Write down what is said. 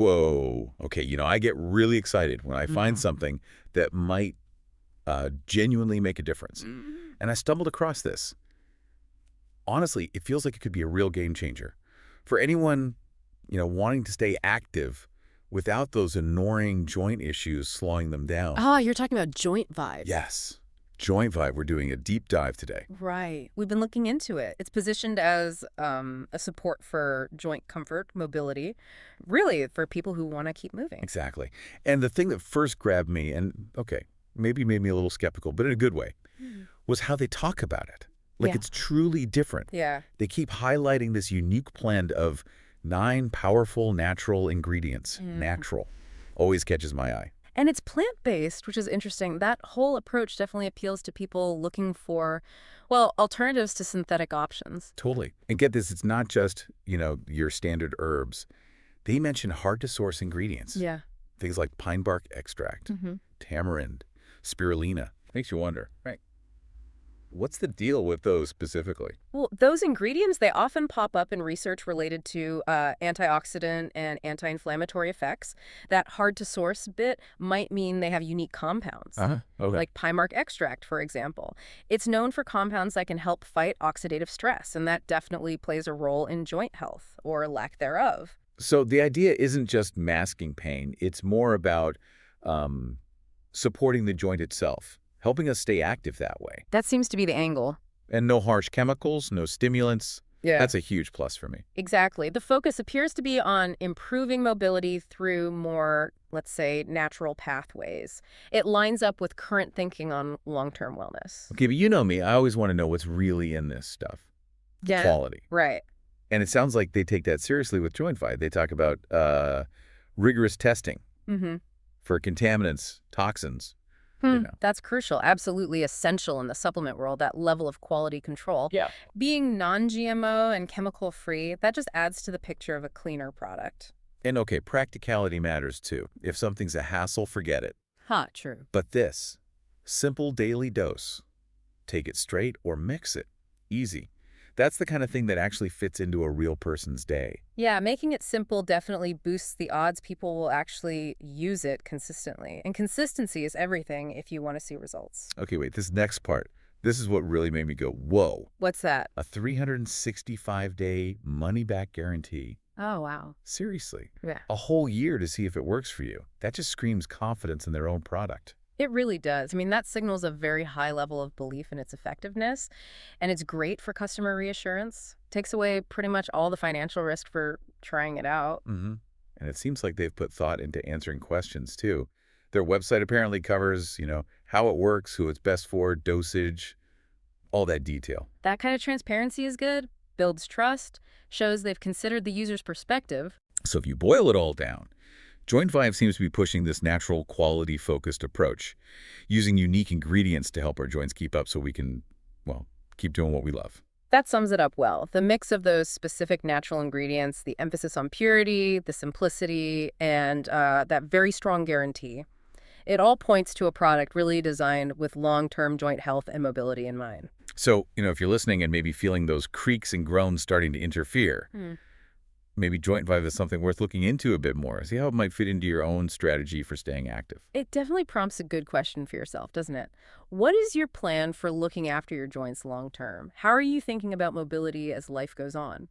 Whoa. Okay, I get really excited when I find Mhm. something that might genuinely make a difference. Mhm. And I stumbled across this. Honestly, it feels like it could be a real game changer. For anyone, wanting to stay active without those annoying joint issues slowing them down. Ah, you're talking about JointVive. Yes. JointVive, we're doing a deep dive today. Right. We've been looking into it. It's positioned as a support for joint comfort, mobility, really for people who want to keep moving. Exactly. And the thing that first grabbed me, and okay, maybe made me a little skeptical, but in a good way, Mhm. was how they talk about it. Like Yeah. it's truly different. Yeah. They keep highlighting this unique blend of 9 powerful natural ingredients. Mhm. Natural. Always catches my eye. And it's plant-based, which is interesting. That whole approach definitely appeals to people looking for, well, alternatives to synthetic options. Totally. And get this, it's not just, your standard herbs. They mention hard-to-source ingredients. Yeah. Things like pine bark extract, Hmm. tamarind, spirulina. Makes you wonder, right? What's the deal with those specifically? Well, those ingredients, they often pop up in research related to antioxidant and anti-inflammatory effects. That hard to source bit might mean they have unique compounds, Uh-huh. Okay. like pine mark extract, for example. It's known for compounds that can help fight oxidative stress, and that definitely plays a role in joint health or lack thereof. So the idea isn't just masking pain. It's more about um, supporting the joint itself, helping us stay active that way. That seems to be the angle. And no harsh chemicals, no stimulants. Yeah. That's a huge plus for me. Exactly. The focus appears to be on improving mobility through more, let's say, natural pathways. It lines up with current thinking on long-term wellness. Okay, but you know me. I always want to know what's really in this stuff. Yeah. Quality. Right. And it sounds like they take that seriously with JointVive. They talk about rigorous testing Mm-hmm. for contaminants, toxins. That's crucial. Absolutely essential in the supplement world, that level of quality control. Yeah. Being non-GMO and chemical-free, that just adds to the picture of a cleaner product. And okay, practicality matters too. If something's a hassle, forget it. True. But this, simple daily dose. Take it straight or mix it. Easy. That's the kind of thing that actually fits into a real person's day. Yeah, making it simple definitely boosts the odds people will actually use it consistently. And consistency is everything if you want to see results. Okay, wait, this next part. This is what really made me go, whoa. What's that? A 365-day money-back guarantee. Oh, wow. Seriously. Yeah. A whole year to see if it works for you. That just screams confidence in their own product. It really does. I mean, that signals a very high level of belief in its effectiveness, and it's great for customer reassurance. Takes away pretty much all the financial risk for trying it out. Mm-hmm. And it seems like they've put thought into answering questions, too. Their website apparently covers, how it works, who it's best for, dosage, all that detail. That kind of transparency is good, builds trust, shows they've considered the user's perspective. So if you boil it all down, JointVive seems to be pushing this natural, quality-focused approach, using unique ingredients to help our joints keep up so we can, well, keep doing what we love. That sums it up well. The mix of those specific natural ingredients, the emphasis on purity, the simplicity, and that very strong guarantee, it all points to a product really designed with long-term joint health and mobility in mind. So, if you're listening and maybe feeling those creaks and groans starting to interfere, maybe JointVive is something worth looking into a bit more. See how it might fit into your own strategy for staying active. It definitely prompts a good question for yourself, doesn't it? What is your plan for looking after your joints long term? How are you thinking about mobility as life goes on?